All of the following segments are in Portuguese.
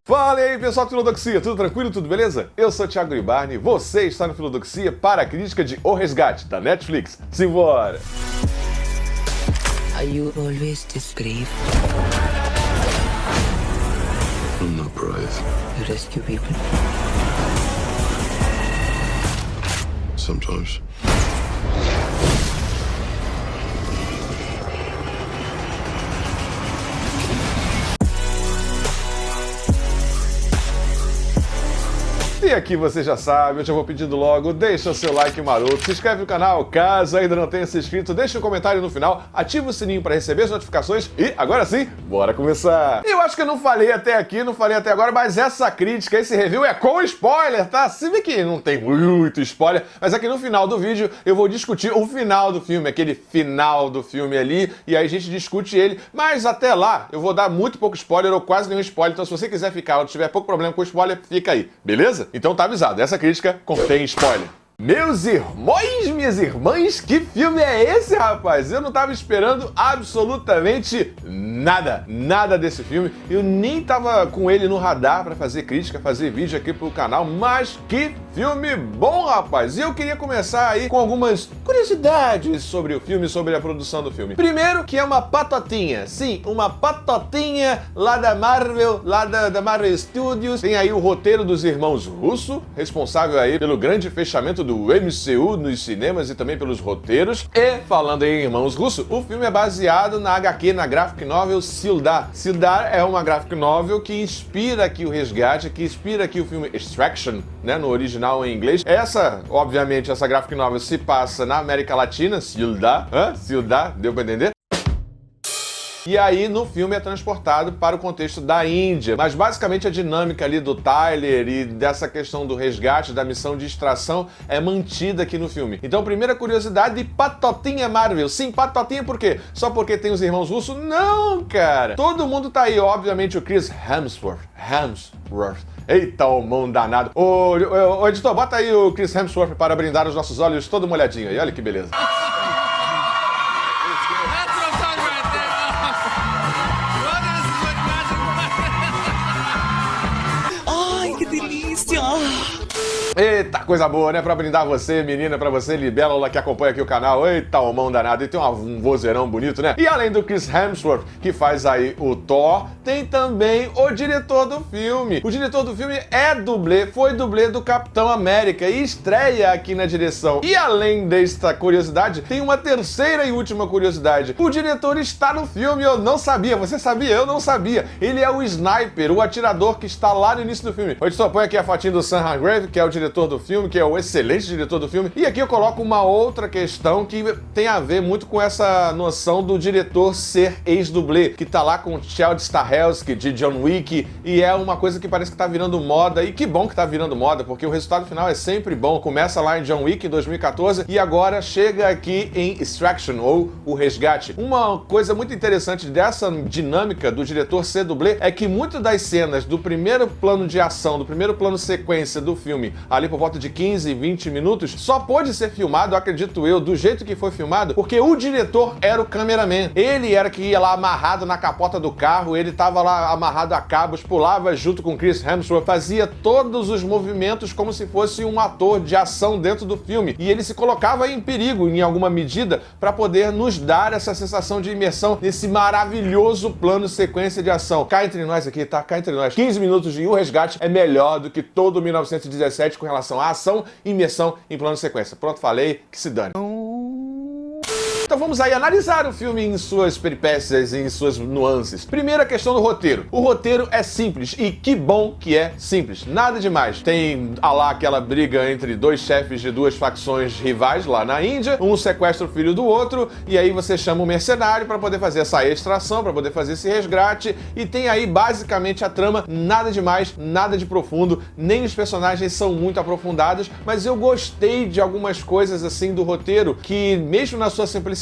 Fala aí, pessoal do Filodoxia, tudo tranquilo, tudo beleza? Eu sou o Thiago Gribarni, você está no Filodoxia para a crítica de O Resgate, da Netflix. Simbora! Are you always this brave? I'm not brave. You rescue people? Sometimes. E aqui você já sabe, eu já vou pedindo logo, deixa o seu like maroto, se inscreve no canal, caso ainda não tenha se inscrito, deixa um comentário no final, ativa o sininho para receber as notificações e agora sim, bora começar! Eu acho que eu não falei até aqui, não falei até agora, mas essa crítica, esse review é com spoiler, tá? Se vê que não tem muito spoiler, mas aqui no final do vídeo eu vou discutir o final do filme, aquele final do filme ali, e aí a gente discute ele, mas até lá eu vou dar muito pouco spoiler ou quase nenhum spoiler, então se você quiser ficar ou tiver pouco problema com spoiler, fica aí, beleza? Então tá avisado, essa crítica contém spoiler. Meus irmãos, minhas irmãs, que filme é esse, rapaz? Eu não tava esperando absolutamente nada desse filme. Eu nem tava com ele no radar pra fazer crítica, fazer vídeo aqui pro canal, mas que filme bom, rapaz! E eu queria começar aí com algumas curiosidades sobre o filme, sobre a produção do filme. Primeiro, que é uma patotinha, sim, uma patotinha lá da Marvel, lá da Marvel Studios. Tem aí o roteiro dos irmãos Russo, responsável aí pelo grande fechamento do MCU nos cinemas e também pelos roteiros. E, falando em irmãos Russo, o filme é baseado na HQ, na graphic novel Sildar. Sildar é uma graphic novel que inspira aqui o Resgate, que inspira aqui o filme Extraction, né, no original em inglês. Obviamente, essa graphic novel se passa na América Latina, Sildar, Sildar, deu pra entender? E aí, no filme, é transportado para o contexto da Índia. Mas, basicamente, a dinâmica ali do Tyler e dessa questão do resgate, da missão de extração, é mantida aqui no filme. Então, primeira curiosidade, patotinha Marvel. Sim, patotinha por quê? Só porque tem os irmãos russos? Não, cara! Todo mundo tá aí, obviamente, o Chris Hemsworth. Eita, o mão danado. Ô, editor, bota aí o Chris Hemsworth para brindar os nossos olhos, todo molhadinho aí. Olha que beleza. Eita, coisa boa, né? Pra brindar você, menina, pra você, libélula, que acompanha aqui o canal. Eita, o mão danado. E tem um vozeirão bonito, né? E além do Chris Hemsworth, que faz aí o Thor, tem também o diretor do filme. O diretor do filme é dublê, foi dublê do Capitão América e estreia aqui na direção. E além desta curiosidade, tem uma terceira e última curiosidade. O diretor está no filme, eu não sabia. Você sabia? Eu não sabia. Ele é o Sniper, o atirador que está lá no início do filme. O editor põe aqui a fotinha do Sam Hargrave, que é o diretor do filme, que é o excelente diretor do filme. E aqui eu coloco uma outra questão que tem a ver muito com essa noção do diretor ser ex-dublê, que tá lá com o Chad Stahelski de John Wick, e é uma coisa que parece que tá virando moda, e que bom que tá virando moda, porque o resultado final é sempre bom. Começa lá em John Wick em 2014 e agora chega aqui em Extraction, ou O Resgate. Uma coisa muito interessante dessa dinâmica do diretor ser dublê é que muitas das cenas do primeiro plano de ação, do primeiro plano sequência do filme, ali por volta de 15, 20 minutos, só pôde ser filmado, acredito eu, do jeito que foi filmado, porque o diretor era o cameraman. Ele era que ia lá amarrado na capota do carro, ele tava lá amarrado a cabos, pulava junto com Chris Hemsworth, fazia todos os movimentos como se fosse um ator de ação dentro do filme. E ele se colocava em perigo, em alguma medida, para poder nos dar essa sensação de imersão nesse maravilhoso plano sequência de ação. Cá entre nós aqui, tá? Cá entre nós. 15 minutos de O Resgate é melhor do que todo 1917 com relação à ação e imersão em plano de sequência. Pronto, falei, que se dane. Então vamos aí analisar o filme em suas peripécias, em suas nuances. Primeira questão do roteiro. O roteiro é simples e que bom que é simples. Nada demais. Tem lá aquela briga entre dois chefes de duas facções rivais lá na Índia. Um sequestra o filho do outro e aí você chama um mercenário para poder fazer essa extração, para poder fazer esse resgate. E tem aí basicamente a trama, nada demais, nada de profundo. Nem os personagens são muito aprofundados, mas eu gostei de algumas coisas assim do roteiro que mesmo na sua simplicidade,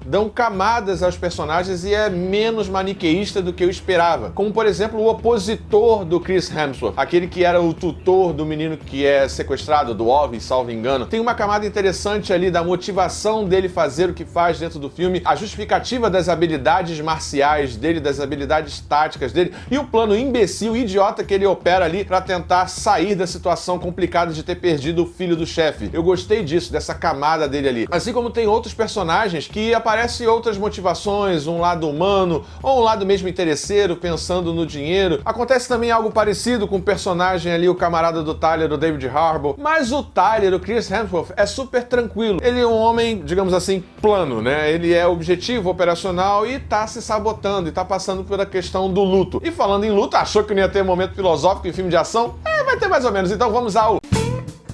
dão camadas aos personagens e é menos maniqueísta do que eu esperava. Como, por exemplo, o opositor do Chris Hemsworth, aquele que era o tutor do menino que é sequestrado, do Ove, salvo engano. Tem uma camada interessante ali da motivação dele fazer o que faz dentro do filme, a justificativa das habilidades marciais dele, das habilidades táticas dele e o plano imbecil, idiota que ele opera ali para tentar sair da situação complicada de ter perdido o filho do chefe. Eu gostei disso, dessa camada dele ali. Assim como tem outros personagens que aparecem outras motivações, um lado humano ou um lado mesmo interesseiro, pensando no dinheiro. Acontece também algo parecido com o personagem ali, o camarada do Tyler, o David Harbour. Mas o Tyler, o Chris Hemsworth, é super tranquilo. Ele é um homem, digamos assim, plano, né? Ele é objetivo, operacional e tá se sabotando e tá passando pela questão do luto. E falando em luto, achou que não ia ter momento filosófico em filme de ação? Vai ter mais ou menos. Então vamos ao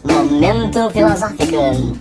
Momento Filosófico.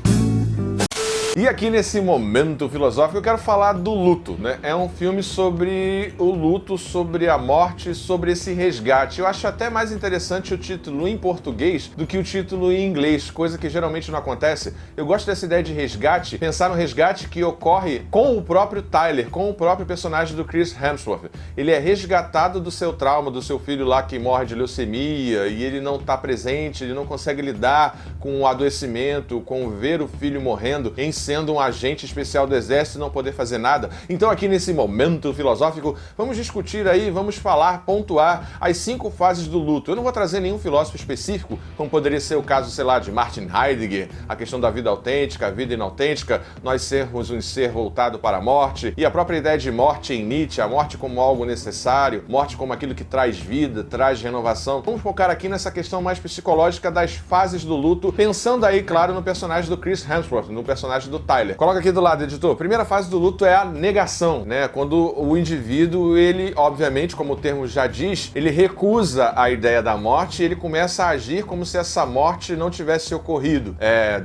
E aqui nesse momento filosófico eu quero falar do luto, né? É um filme sobre o luto, sobre a morte, sobre esse resgate. Eu acho até mais interessante o título em português do que o título em inglês, coisa que geralmente não acontece. Eu gosto dessa ideia de resgate, pensar no resgate que ocorre com o próprio Tyler, com o próprio personagem do Chris Hemsworth. Ele é resgatado do seu trauma, do seu filho lá que morre de leucemia e ele não está presente, ele não consegue lidar com o adoecimento, com ver o filho morrendo, sendo um agente especial do exército e não poder fazer nada. Então aqui nesse momento filosófico, vamos discutir aí, vamos falar, pontuar as 5 fases do luto. Eu não vou trazer nenhum filósofo específico, como poderia ser o caso, sei lá, de Martin Heidegger, a questão da vida autêntica, a vida inautêntica, nós sermos um ser voltado para a morte, e a própria ideia de morte em Nietzsche, a morte como algo necessário, morte como aquilo que traz vida, traz renovação. Vamos focar aqui nessa questão mais psicológica das fases do luto, pensando aí, claro, no personagem do Chris Hemsworth, no personagem do Tyler. Coloca aqui do lado, editor. Primeira fase do luto é a negação, né? Quando o indivíduo, ele, obviamente, como o termo já diz, ele recusa a ideia da morte e ele começa a agir como se essa morte não tivesse ocorrido.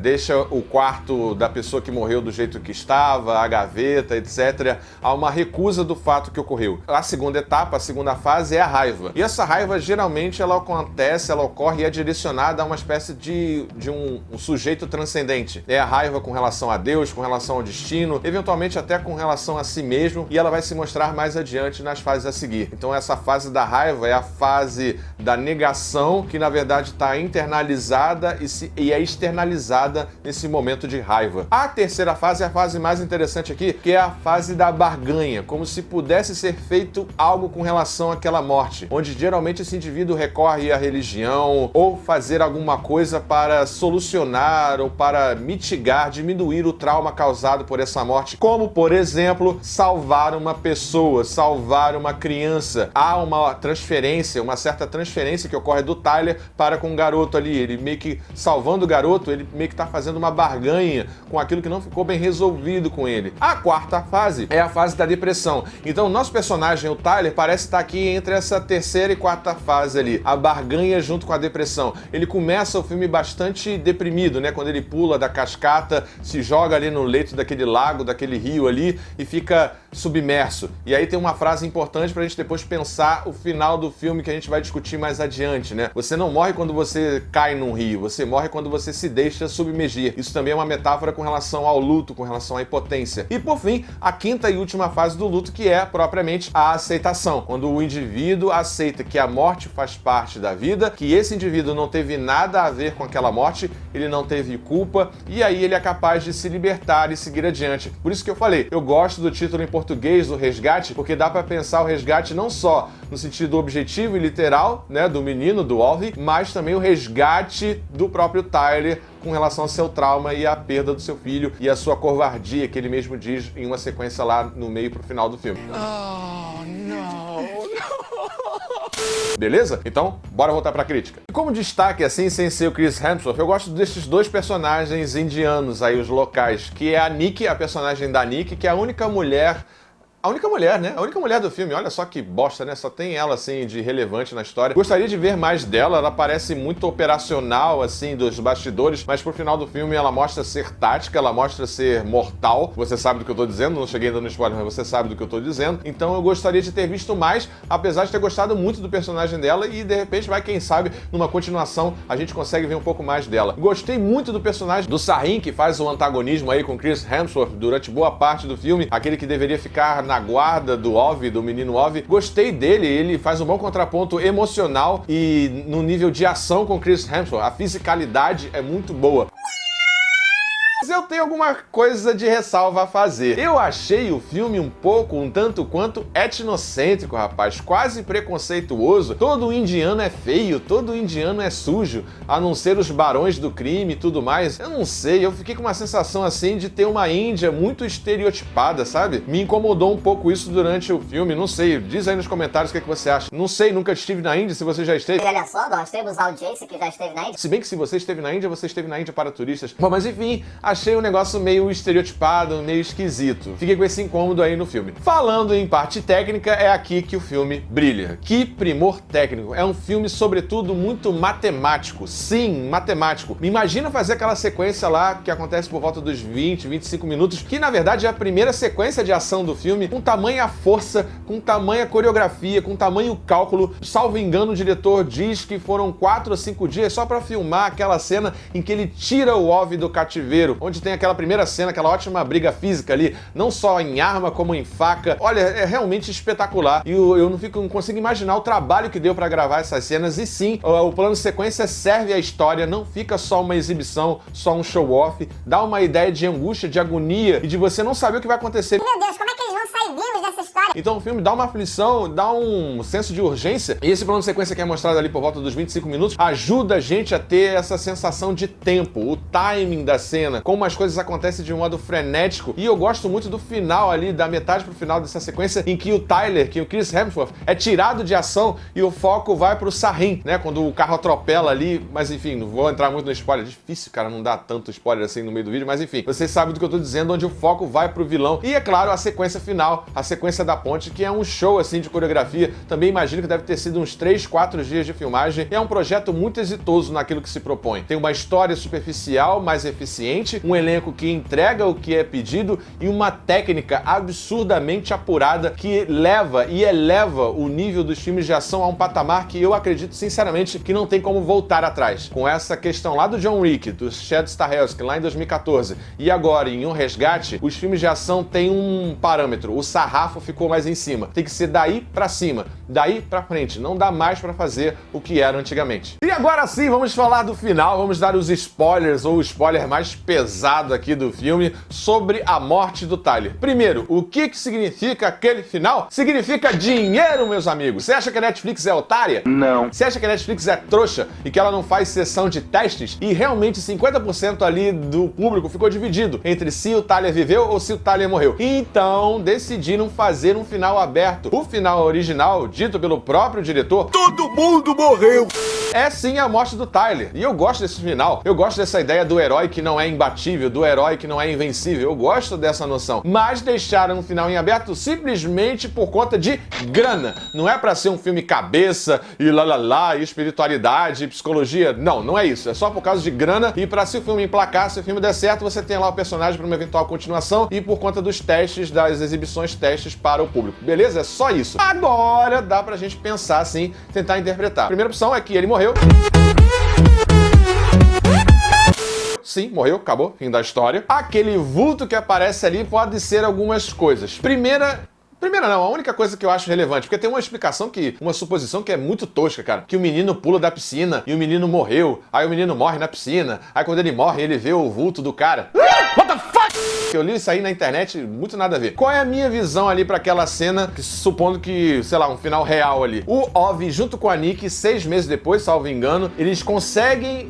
Deixa o quarto da pessoa que morreu do jeito que estava, a gaveta, etc. Há uma recusa do fato que ocorreu. A segunda etapa, a segunda fase é a raiva. E essa raiva, geralmente, ela acontece, ela ocorre e é direcionada a uma espécie de um sujeito transcendente. É a raiva com relação a Deus, com relação ao destino, eventualmente até com relação a si mesmo, e ela vai se mostrar mais adiante nas fases a seguir. Então essa fase da raiva é a fase da negação, que na verdade está internalizada e é externalizada nesse momento de raiva. A terceira fase é a fase mais interessante aqui, que é a fase da barganha, como se pudesse ser feito algo com relação àquela morte, onde geralmente esse indivíduo recorre à religião ou fazer alguma coisa para solucionar ou para mitigar, diminuir o trauma causado por essa morte, como, por exemplo, salvar uma pessoa, salvar uma criança. Há uma transferência, uma certa transferência que ocorre do Tyler para com o garoto ali. Ele meio que, salvando o garoto, ele meio que está fazendo uma barganha com aquilo que não ficou bem resolvido com ele. A quarta fase é a fase da depressão. Então, o nosso personagem, o Tyler, parece estar aqui entre essa terceira e quarta fase ali, a barganha junto com a depressão. Ele começa o filme bastante deprimido, né? Quando ele pula da cascata, se joga ali no leito daquele lago, daquele rio ali e fica submerso. E aí tem uma frase importante pra gente depois pensar o final do filme que a gente vai discutir mais adiante, né? Você não morre quando você cai num rio, você morre quando você se deixa submergir. Isso também é uma metáfora com relação ao luto, com relação à impotência. E por fim, a quinta e última fase do luto, que é propriamente a aceitação. Quando o indivíduo aceita que a morte faz parte da vida, que esse indivíduo não teve nada a ver com aquela morte, ele não teve culpa, e aí ele é capaz de se libertar e seguir adiante. Por isso que eu falei, eu gosto do título em português do resgate, porque dá para pensar o resgate não só no sentido objetivo e literal, né, do menino, do Ove, mas também o resgate do próprio Tyler com relação ao seu trauma e à perda do seu filho e a sua covardia, que ele mesmo diz em uma sequência lá no meio pro final do filme. Oh, no. Beleza? Então, bora voltar pra crítica. E como destaque, assim, sem ser o Chris Hemsworth, eu gosto desses dois personagens indianos aí, os locais, que é a Nikki, a personagem da Nikki, que é a única mulher a única mulher, né? A única mulher do filme. Olha só que bosta, né? Só tem ela, assim, de relevante na história. Gostaria de ver mais dela. Ela parece muito operacional, assim, dos bastidores, mas pro final do filme ela mostra ser tática, ela mostra ser mortal. Você sabe do que eu tô dizendo, não cheguei dando spoiler, mas você sabe do que eu tô dizendo. Então eu gostaria de ter visto mais, apesar de ter gostado muito do personagem dela e de repente vai, quem sabe, numa continuação a gente consegue ver um pouco mais dela. Gostei muito do personagem do Sahin, que faz o antagonismo aí com Chris Hemsworth durante boa parte do filme, aquele que deveria ficar na guarda do Ov, do menino Ov. Gostei dele, ele faz um bom contraponto emocional e no nível de ação com Chris Hemsworth. A fisicalidade é muito boa. Mas eu tenho alguma coisa de ressalva a fazer. Eu achei o filme um tanto quanto etnocêntrico, rapaz. Quase preconceituoso. Todo indiano é feio, todo indiano é sujo, a não ser os barões do crime e tudo mais. Eu não sei, eu fiquei com uma sensação assim de ter uma Índia muito estereotipada, sabe? Me incomodou um pouco isso durante o filme, não sei. Diz aí nos comentários o que você acha. Não sei, nunca estive na Índia, se você já esteve. E olha só, nós temos audiência que já esteve na Índia. Se bem que se você esteve na Índia, você esteve na Índia para turistas. Bom, mas enfim, achei um negócio meio estereotipado, meio esquisito. Fiquei com esse incômodo aí no filme. Falando em parte técnica, é aqui que o filme brilha. Que primor técnico. É um filme, sobretudo, muito matemático. Sim, matemático. Me imagina fazer aquela sequência lá que acontece por volta dos 20, 25 minutos, que na verdade é a primeira sequência de ação do filme, com tamanha força, com tamanha coreografia, com tamanho cálculo. Salvo engano, o diretor diz que foram 4 ou 5 dias só pra filmar aquela cena em que ele tira o Ov do cativeiro, onde tem aquela primeira cena, aquela ótima briga física ali, não só em arma como em faca. Olha, é realmente espetacular. E eu não consigo imaginar o trabalho que deu pra gravar essas cenas. E sim, o plano de sequência serve à história, não fica só uma exibição, só um show-off. Dá uma ideia de angústia, de agonia e de você não saber o que vai acontecer. Meu Deus, como é que eles vão sair vivos dessa história? Então o filme dá uma aflição, dá um senso de urgência. E esse plano de sequência que é mostrado ali por volta dos 25 minutos ajuda a gente a ter essa sensação de tempo, o timing da cena, como as coisas acontecem de um modo frenético. E eu gosto muito do final ali, da metade pro final dessa sequência, em que o Tyler, que o Chris Hemsworth, é tirado de ação e o foco vai pro Sahin, né? Quando o carro atropela ali, mas enfim, não vou entrar muito no spoiler. É difícil, cara, não dá tanto spoiler assim no meio do vídeo, mas enfim, vocês sabem do que eu tô dizendo, onde o foco vai pro vilão. E é claro, a sequência final, a sequência da ponte, que é um show assim de coreografia. Também imagino que deve ter sido uns 3, 4 dias de filmagem. É um projeto muito exitoso naquilo que se propõe. Tem uma história superficial, mas eficiente, um elenco que entrega o que é pedido e uma técnica absurdamente apurada que leva e eleva o nível dos filmes de ação a um patamar que eu acredito sinceramente que não tem como voltar atrás. Com essa questão lá do John Wick, do Chad Stahelski, lá em 2014, e agora em Um Resgate, os filmes de ação têm um parâmetro, o sarrafo ficou mais em cima. Tem que ser daí pra cima, daí pra frente, não dá mais pra fazer o que era antigamente. E agora sim, vamos falar do final, vamos dar os spoilers, ou o spoiler mais pesado aqui do filme, sobre a morte do Tyler. Primeiro, o que significa aquele final? Significa dinheiro, meus amigos. Você acha que a Netflix é otária? Não. Você acha que a Netflix é trouxa e que ela não faz sessão de testes? E realmente 50% ali do público ficou dividido entre se o Tyler viveu ou se o Tyler morreu. Então, decidiram fazer um final aberto. O final original, dito pelo próprio diretor, Todo mundo morreu. é sim a morte do Tyler. E eu gosto desse final. Eu gosto dessa ideia do herói que não é imbatível, do herói que não é invencível. Eu gosto dessa noção. Mas deixaram um final em aberto simplesmente por conta de grana. Não é pra ser um filme cabeça e e espiritualidade e psicologia. Não, não é isso. É só por causa de grana e pra se o filme emplacar, se o filme der certo, você tem lá o personagem pra uma eventual continuação e por conta dos testes, das exibições testes para o público. Beleza? É só isso. Agora dá pra gente pensar assim, tentar interpretar. A primeira opção é que ele morreu. Sim, morreu, acabou, fim da história. Aquele vulto que aparece ali pode ser algumas coisas. Primeira não, a única coisa que eu acho relevante, porque tem uma suposição que é muito tosca, cara, que o menino pula da piscina e o menino morreu, aí o menino morre na piscina, aí quando ele morre ele vê o vulto do cara. What the fuck? Eu li isso aí na internet, muito nada a ver. Qual é a minha visão ali pra aquela cena, supondo que, sei lá, um final real ali? O Ov, junto com a Nick, 6 meses depois, salvo engano, eles conseguem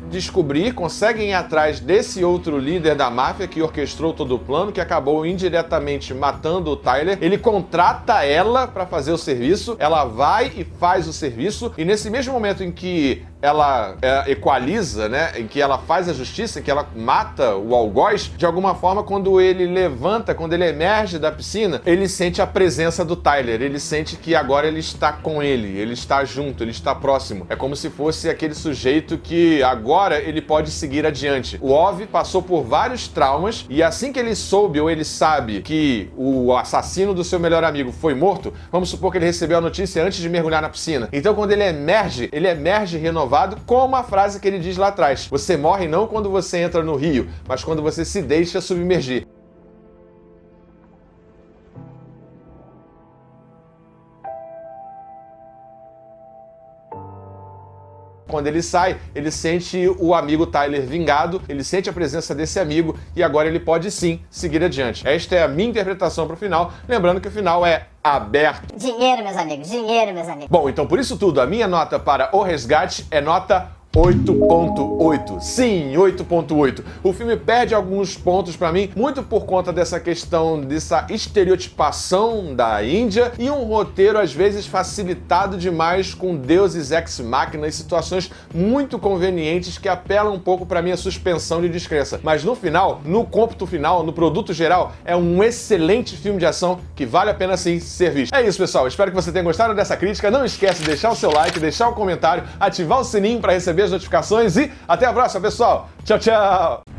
ir atrás desse outro líder da máfia que orquestrou todo o plano, que acabou indiretamente matando o Tyler. Ele contrata ela pra fazer o serviço, ela vai e faz o serviço, e nesse mesmo momento em que ela equaliza, né, em que ela faz a justiça, em que ela mata o algoz, de alguma forma, quando ele levanta, quando ele emerge da piscina, ele sente a presença do Tyler, ele sente que agora ele está com ele está junto, ele está próximo. É como se fosse aquele sujeito que agora ele pode seguir adiante. O Ov passou por vários traumas e assim que ele soube ou ele sabe que o assassino do seu melhor amigo foi morto, vamos supor que ele recebeu a notícia antes de mergulhar na piscina. Então quando ele emerge renovado com uma frase que ele diz lá atrás: você morre não quando você entra no rio, mas quando você se deixa submergir. Quando ele sai, ele sente o amigo Tyler vingado, ele sente a presença desse amigo e agora ele pode sim seguir adiante. Esta é a minha interpretação para o final, lembrando que o final é aberto. Dinheiro, meus amigos, dinheiro, meus amigos. Bom, então por isso tudo, a minha nota para O Resgate é nota 8.8. Sim, 8.8. O filme perde alguns pontos pra mim, muito por conta dessa questão, dessa estereotipação da Índia e um roteiro às vezes facilitado demais com deuses ex-máquina e situações muito convenientes que apelam um pouco pra minha suspensão de descrença. Mas no final, no cômputo final, no produto geral, é um excelente filme de ação que vale a pena sim ser visto. É isso, pessoal. Espero que você tenha gostado dessa crítica. Não esquece de deixar o seu like, deixar o comentário, ativar o sininho para receber as notificações e até a próxima, pessoal. Tchau, tchau!